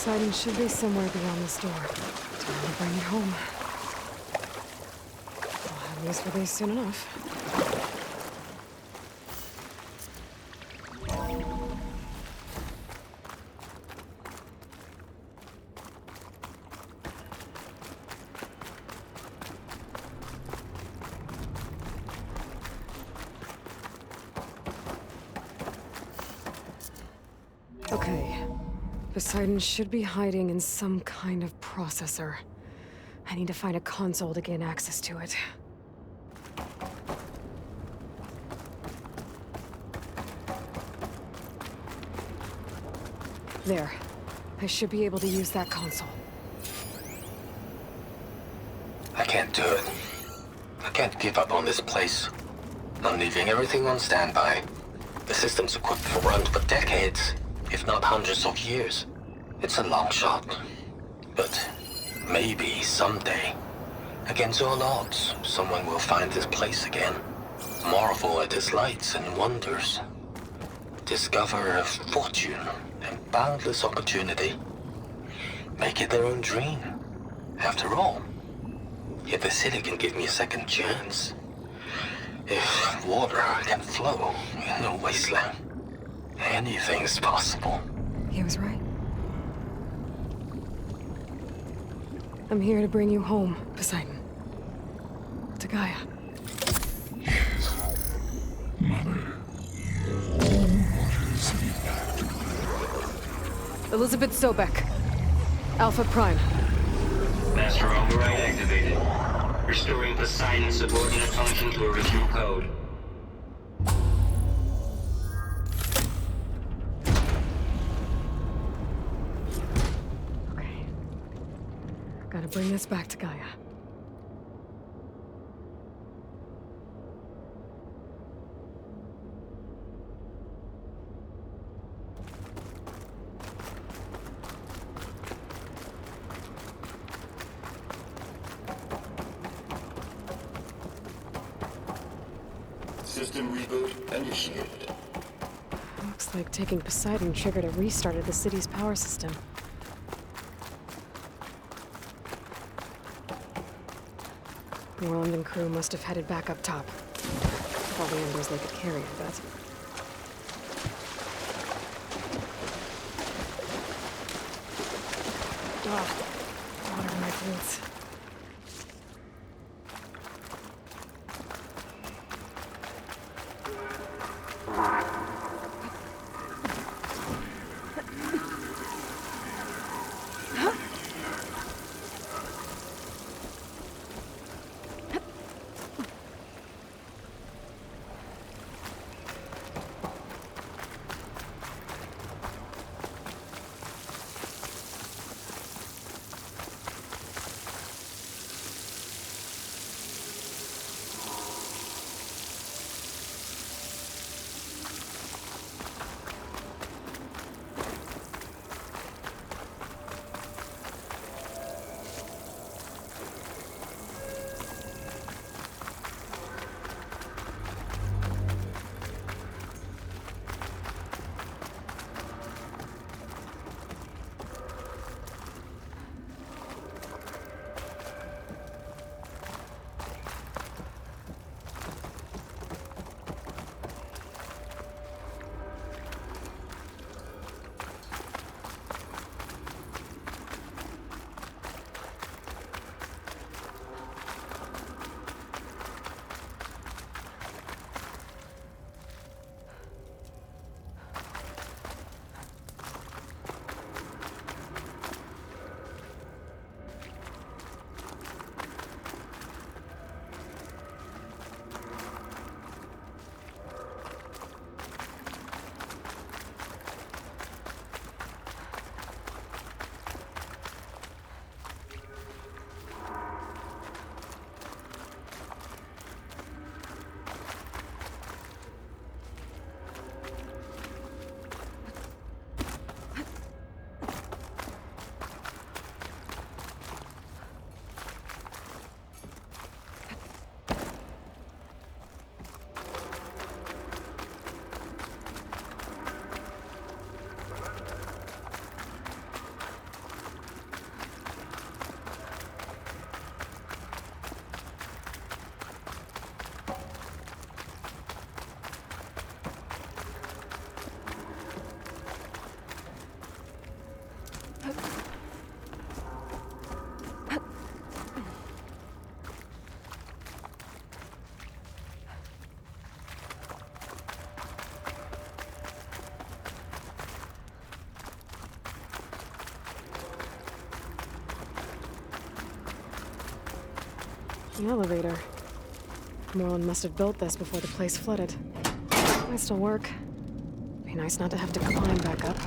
Poseidon should be somewhere beyond this door. Time to bring it home. I'll have use for these soon enough. Okay. Poseidon should be hiding in some kind of processor. I need to find a console to gain access to it. There. I should be able to use that console. I can't do it. I can't give up on this place. I'm leaving everything on standby. The system's equipped for runs for decades, if not hundreds of years. It's a long shot. But maybe someday, against all odds, someone will find this place again. Marvel at its lights and wonders. Discover a fortune and boundless opportunity. Make it their own dream. After all, if the city can give me a second chance, if water can flow in a wasteland, anything's possible. He was right. I'm here to bring you home, Poseidon. To Gaia. Mother. What is the act? Elizabeth Sobek. Alpha Prime. Master override activated. Restoring Poseidon's subordinate function to original code. Okay. Gotta bring this back to Gaia. System reboot initiated. Looks like taking Poseidon triggered a restart of the city's power system. Worland and crew must have headed back up top. All the embers they could carry, I bet. Ah, water in my boots. An elevator. Moreland must have built this before the place flooded. Might still work. Be nice not to have to climb back up.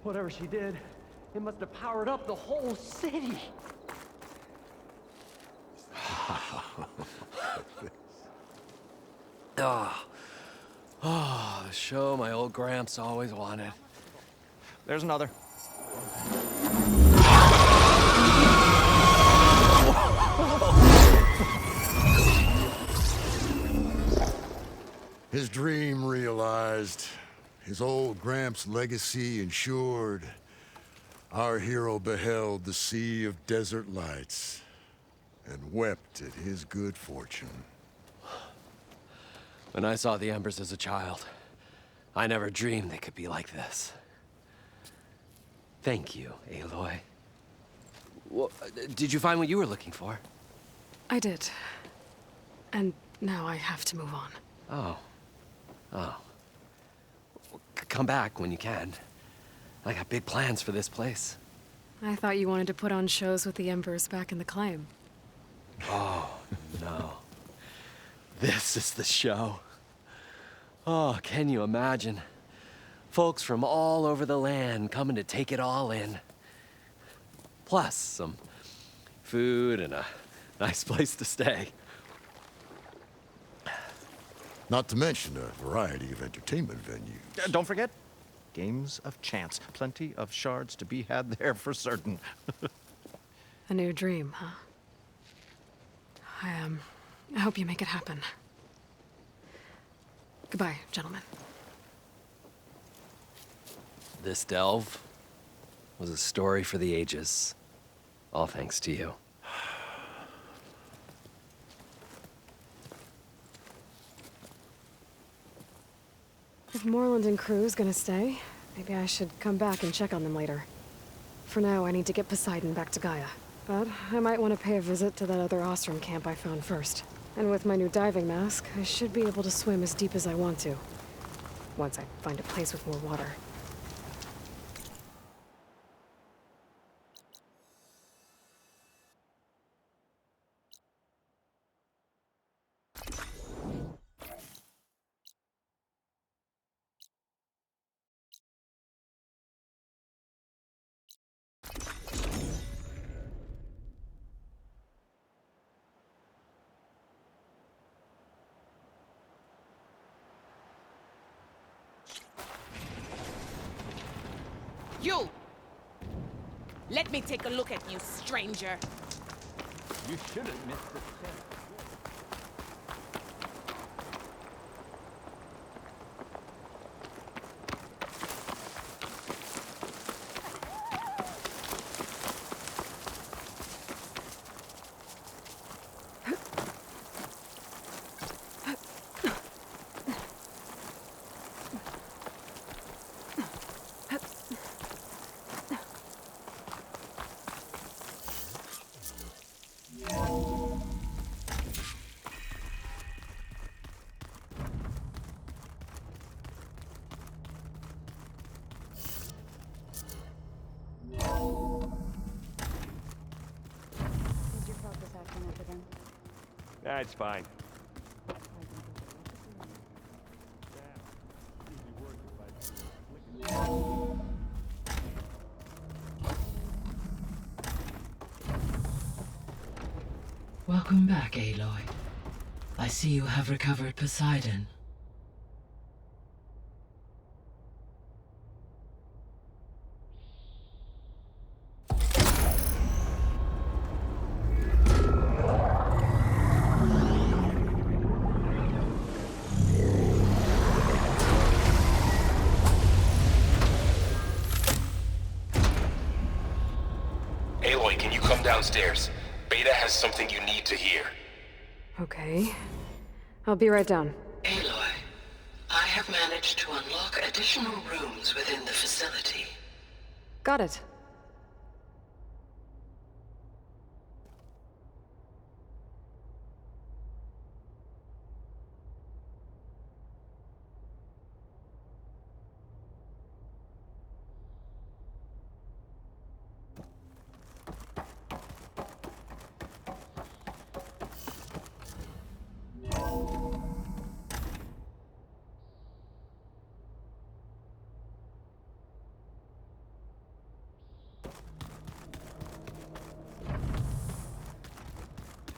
Whatever she did, it must have powered up the whole city. The show my old Gramps always wanted. There's another. His dream realized. His old Gramps' legacy ensured. Our hero beheld the sea of desert lights and wept at his good fortune. When I saw the Embers as a child, I never dreamed they could be like this. Thank you, Aloy. Well, did you find what you were looking for? I did. And now I have to move on. Oh. Well, come back when you can. I got big plans for this place. I thought you wanted to put on shows with the Embers back in the Claim. Oh, no. This is the show. Oh, can you imagine? Folks from all over the land coming to take it all in. Plus, some food and a nice place to stay. Not to mention a variety of entertainment venues. Don't forget, games of chance. Plenty of shards to be had there for certain. A new dream, huh? I hope you make it happen. Goodbye, gentlemen. This delve was a story for the ages. All thanks to you. If Moreland and crew's gonna stay, maybe I should come back and check on them later. For now, I need to get Poseidon back to Gaia. But I might want to pay a visit to that other Ostrom camp I found first. And with my new diving mask, I should be able to swim as deep as I want to. Once I find a place with more water. You! Let me take a look at you, stranger. You should have missed the step. That's fine. Welcome back, Aloy. I see you have recovered Poseidon. downstairs. Beta has something you need to hear. Okay. I'll be right down. Aloy, I have managed to unlock additional rooms within the facility. Got it.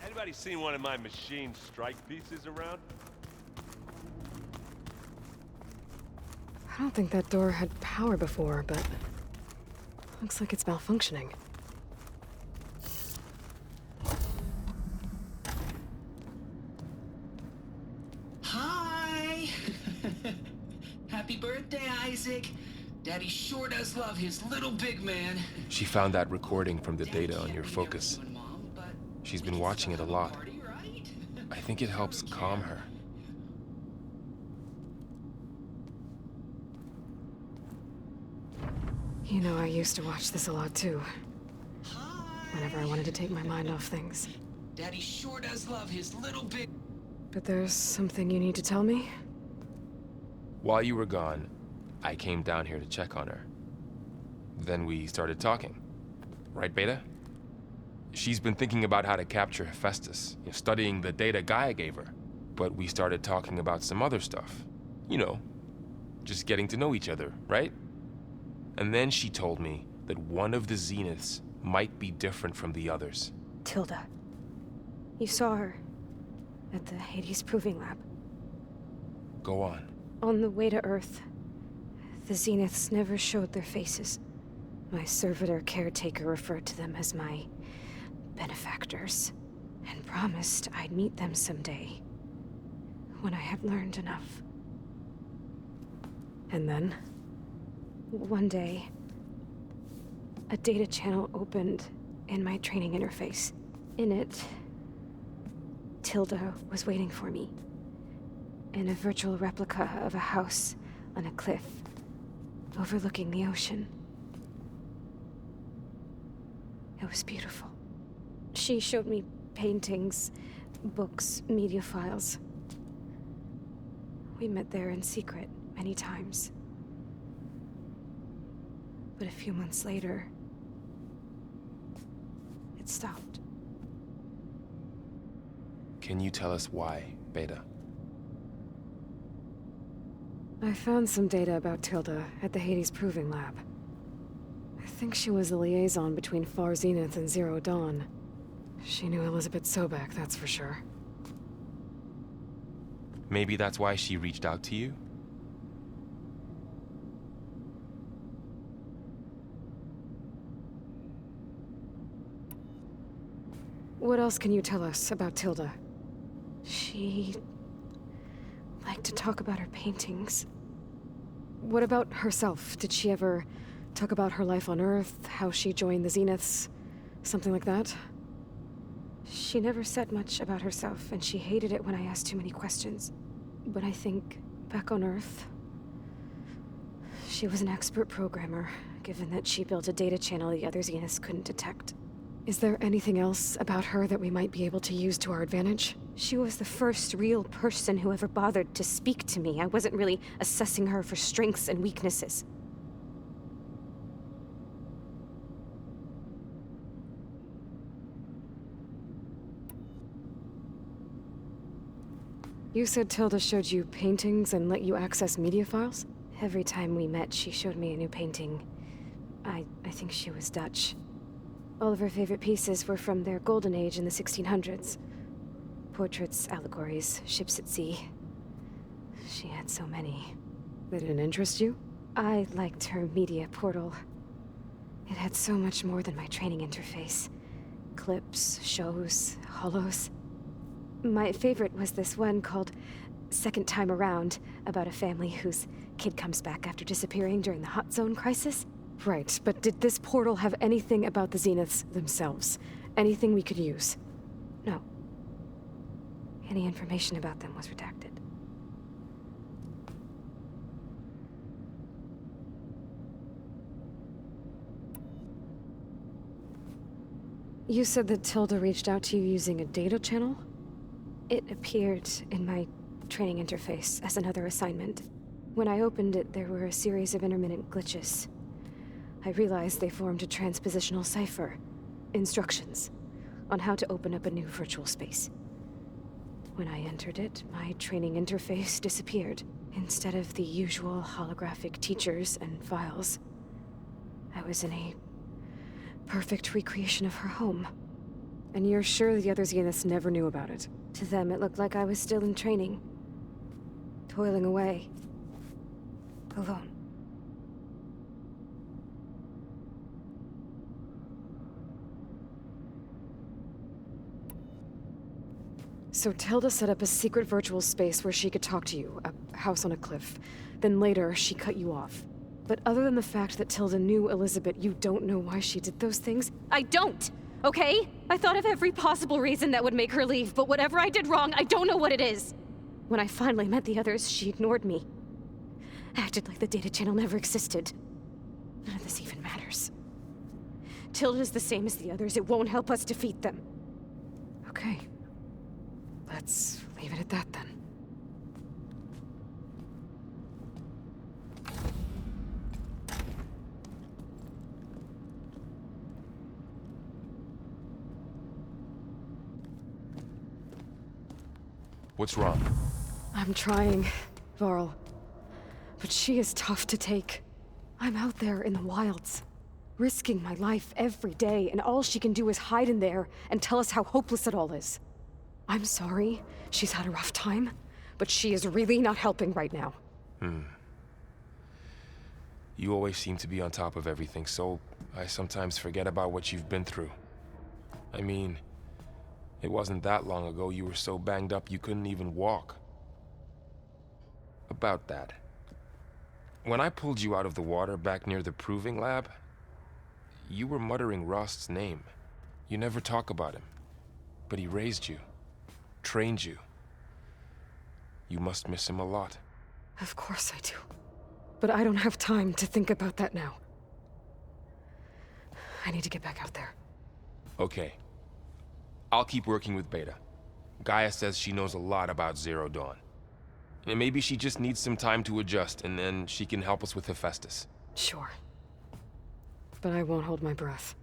Anybody seen one of my machine strike pieces around? I don't think that door had power before, but looks like it's malfunctioning. Hi! Happy birthday, Isaac. Daddy sure does love his little big man. She found that recording from the data on your focus. She's been watching it a lot. I think it helps calm her. You know, I used to watch this a lot too. Whenever I wanted to take my mind off things. Daddy sure does love his little big... But there's something you need to tell me? While you were gone, I came down here to check on her. Then we started talking. Right, Beta? She's been thinking about how to capture Hephaestus, studying the data Gaia gave her. But we started talking about some other stuff. You know, just getting to know each other, right? And then she told me that one of the Zeniths might be different from the others. Tilda. You saw her at the Hades Proving Lab. Go on. On the way to Earth, the Zeniths never showed their faces. My servitor caretaker referred to them as my benefactors, and promised I'd meet them someday, when I had learned enough. And then? One day, a data channel opened in my training interface. In it, Tilda was waiting for me, in a virtual replica of a house on a cliff, overlooking the ocean. It was beautiful. She showed me paintings, books, media files. We met there in secret many times. But a few months later, it stopped. Can you tell us why, Beta? I found some data about Tilda at the Hades Proving Lab. I think she was the liaison between Far Zenith and Zero Dawn. She knew Elizabeth Sobek, that's for sure. Maybe that's why she reached out to you? What else can you tell us about Tilda? She liked to talk about her paintings. What about herself? Did she ever talk about her life on Earth, how she joined the Zeniths, something like that? She never said much about herself, and she hated it when I asked too many questions. But I think, back on Earth, she was an expert programmer, given that she built a data channel the other Zeniths couldn't detect. Is there anything else about her that we might be able to use to our advantage? She was the first real person who ever bothered to speak to me. I wasn't really assessing her for strengths and weaknesses. You said Tilda showed you paintings and let you access media files? Every time we met, she showed me a new painting. I think she was Dutch. All of her favorite pieces were from their golden age in the 1600s. Portraits, allegories, ships at sea. She had so many. They didn't interest you? I liked her media portal. It had so much more than my training interface. Clips, shows, holos. My favorite was this one called Second Time Around, about a family whose kid comes back after disappearing during the Hot Zone crisis. Right, but did this portal have anything about the Zeniths themselves? Anything we could use. No. Any information about them was redacted. You said that Tilda reached out to you using a data channel? It appeared in my training interface as another assignment. When I opened it, there were a series of intermittent glitches. I realized they formed a transpositional cipher. Instructions on how to open up a new virtual space. When I entered it, my training interface disappeared. Instead of the usual holographic teachers and files, I was in a perfect recreation of her home. And you're sure the other Zeniths never knew about it? To them, it looked like I was still in training. Toiling away. Alone. So Tilda set up a secret virtual space where she could talk to you, a house on a cliff. Then later, she cut you off. But other than the fact that Tilda knew Elizabeth, you don't know why she did those things? I don't! Okay? I thought of every possible reason that would make her leave, but whatever I did wrong, I don't know what it is! When I finally met the others, she ignored me. Acted like the data channel never existed. None of this even matters. Tilda's the same as the others. It won't help us defeat them. Okay. Let's leave it at that then. What's wrong? I'm trying, Varl. But she is tough to take. I'm out there in the wilds, risking my life every day, and all she can do is hide in there and tell us how hopeless it all is. I'm sorry, she's had a rough time, but she is really not helping right now. You always seem to be on top of everything, so I sometimes forget about what you've been through. I mean, it wasn't that long ago you were so banged up you couldn't even walk. About that. When I pulled you out of the water back near the proving lab, you were muttering Rost's name. You never talk about him, but he raised you, trained you. You must miss him a lot. Of course I do. But I don't have time to think about that now. I need to get back out there. Okay. I'll keep working with Beta. Gaia says she knows a lot about Zero Dawn. And maybe she just needs some time to adjust, and then she can help us with Hephaestus. Sure. But I won't hold my breath.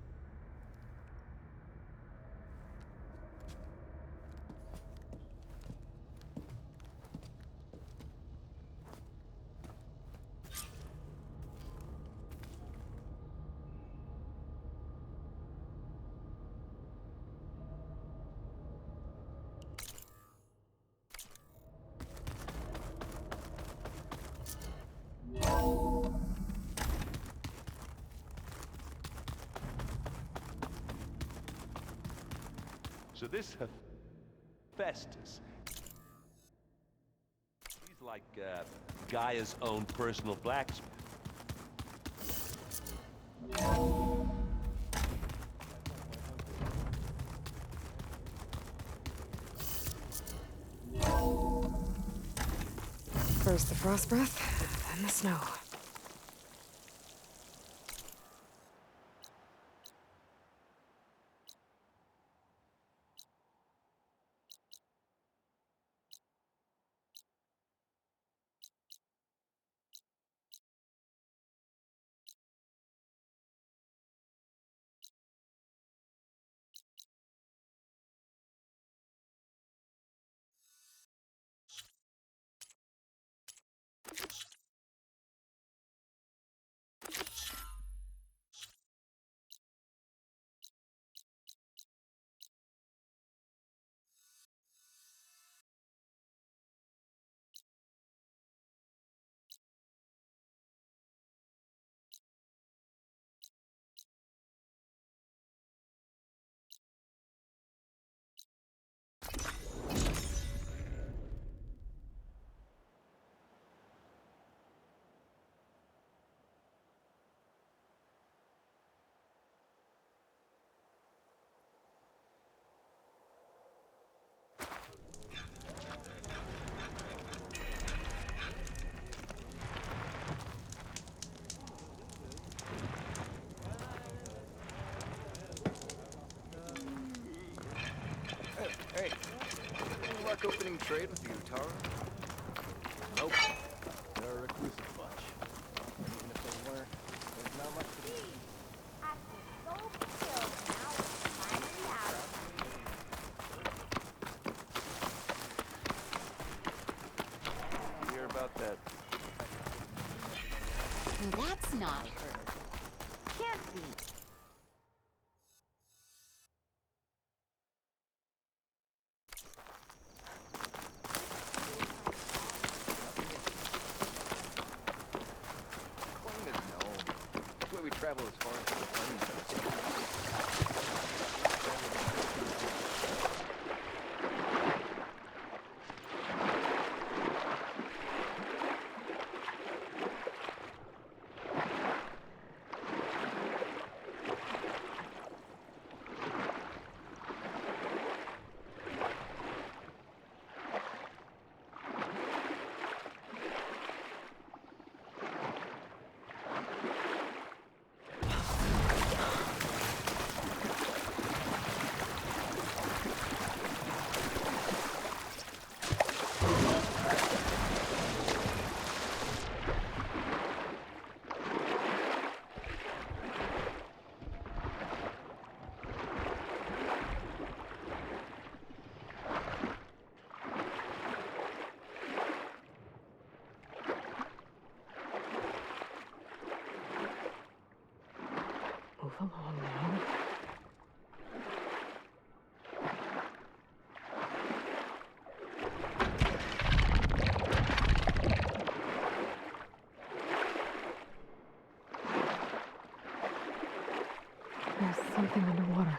So this Hephaestus, he's like Gaia's own personal blacksmith. First the frost breath, then the snow. trade with you, Tara? Nope. They're a reclusive bunch. And even if they weren't, there's not much to do. Hear about that? That's not her. Can't be. Claim is known. That's why we travel as far as the plains. Move along now. There's something underwater.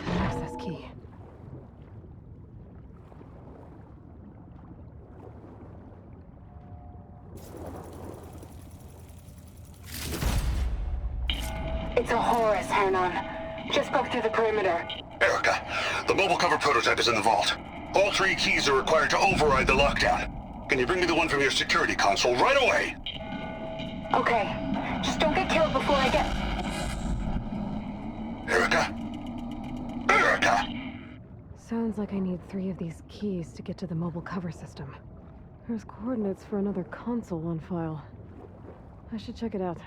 Access key. It's a Horus, Hernon. Just broke through the perimeter. Erica, the mobile cover prototype is in the vault. All 3 keys are required to override the lockdown. Can you bring me the one from your security console right away? Okay. Just don't get killed before I get... Erica? Erica! Sounds like I need 3 of these keys to get to the mobile cover system. There's coordinates for another console on file. I should check it out.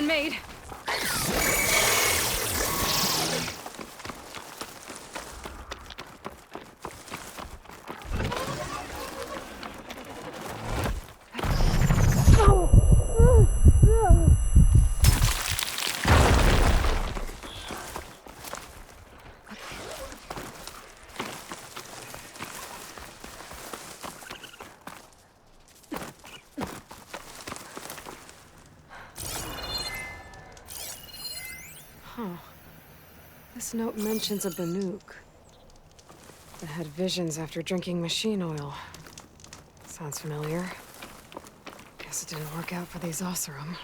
made. Huh. This note mentions a Banuk that had visions after drinking machine oil. Sounds familiar. Guess it didn't work out for these Oseram.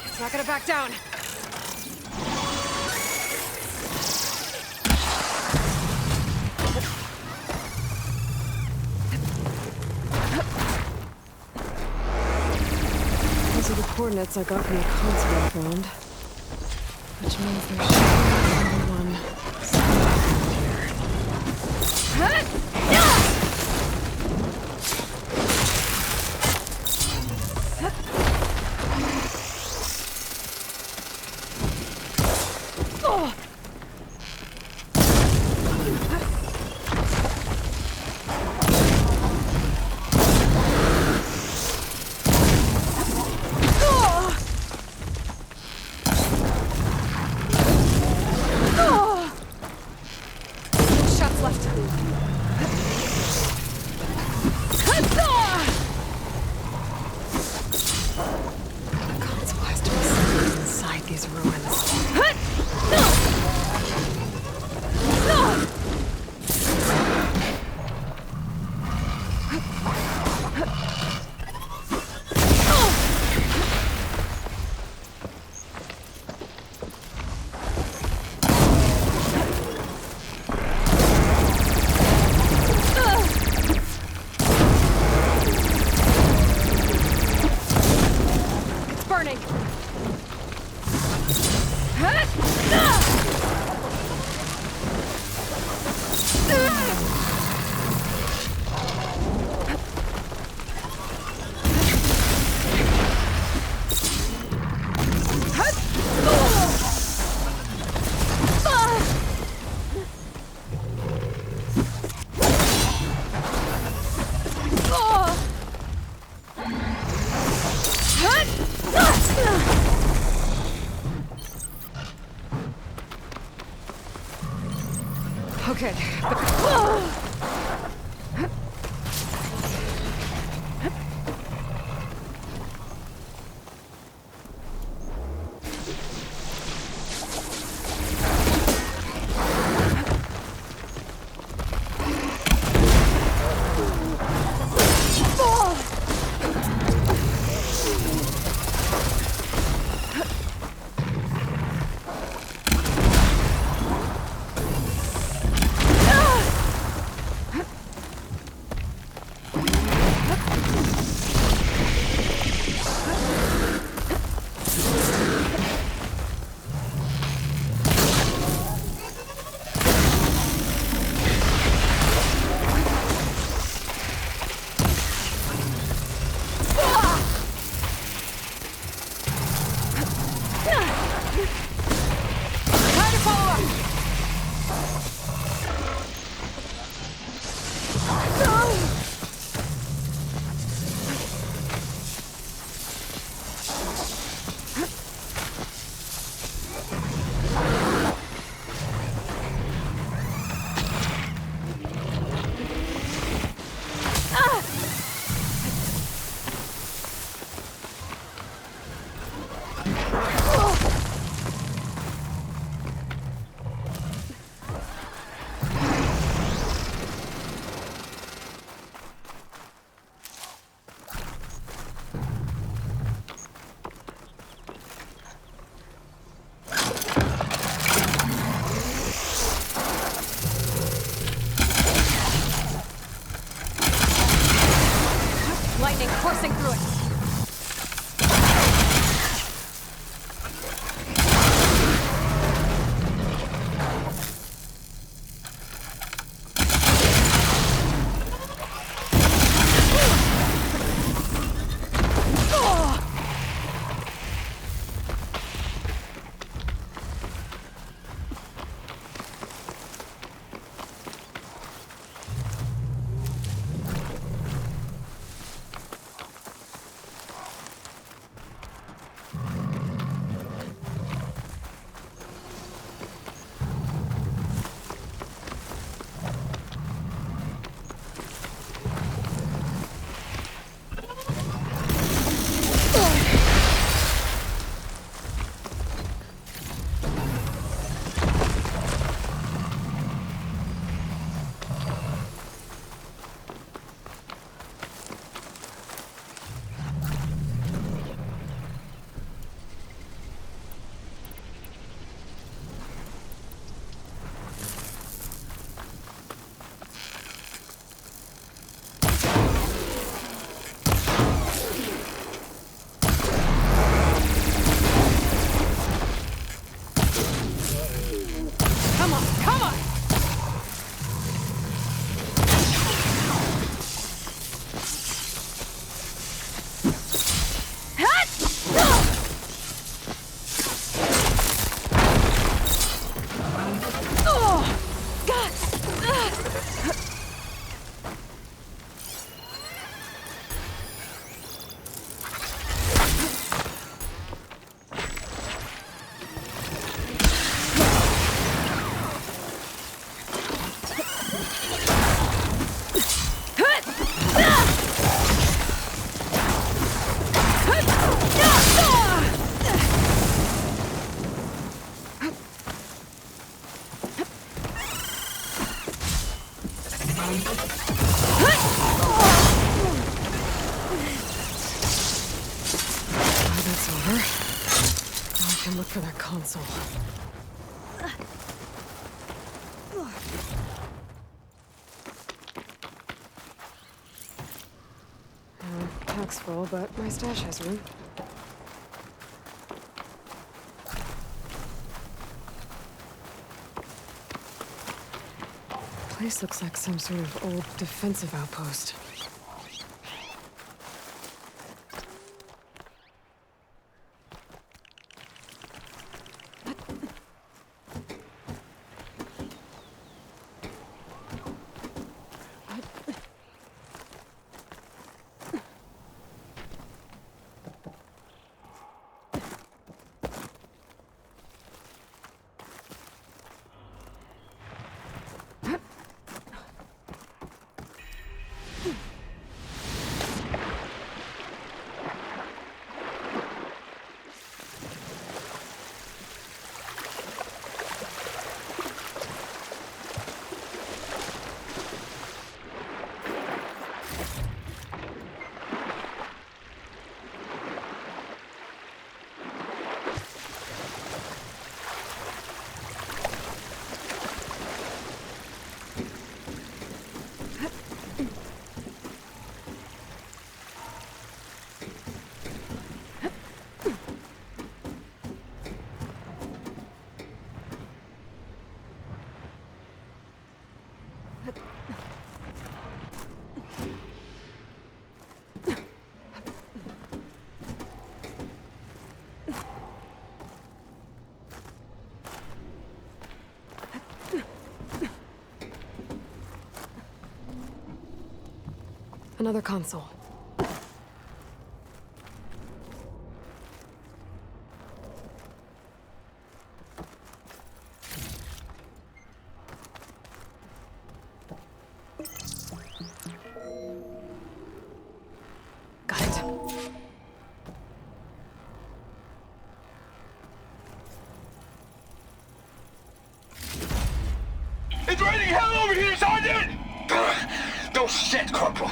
It's not gonna back down. These are the coordinates I got from the console I found. Which means there should be another one somewhere around here. Okay. Try to follow up! Lightning coursing through it. That's over. Now I can look for that console. Pack's full, but my stash has room. Place looks like some sort of old defensive outpost. Another console. Got it. It's raining hell over here, Sergeant! No shit, Corporal.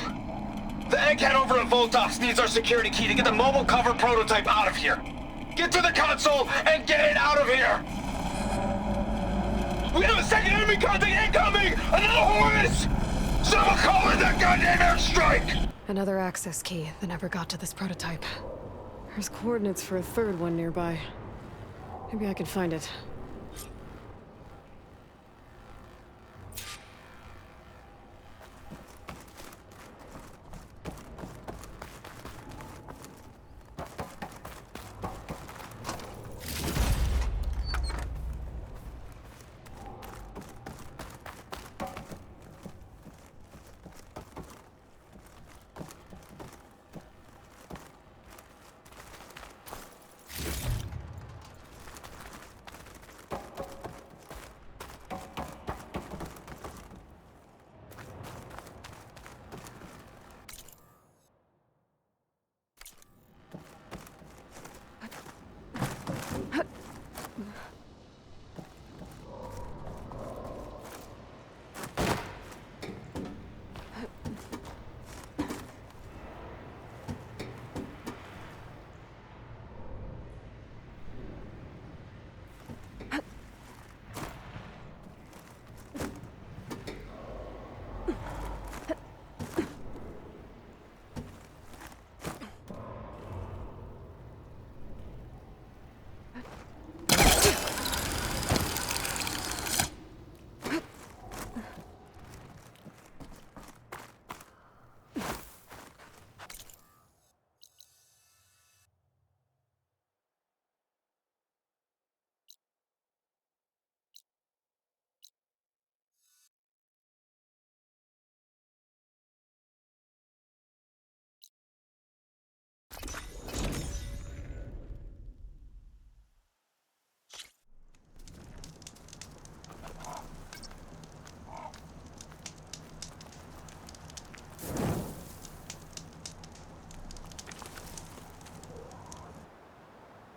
The egghead over at Voltos needs our security key to get the mobile cover prototype out of here. Get to the console and get it out of here! We have a second enemy contact incoming! Another Horus! Someone call in that goddamn airstrike! Another access key that never got to this prototype. There's coordinates for a third one nearby. Maybe I can find it.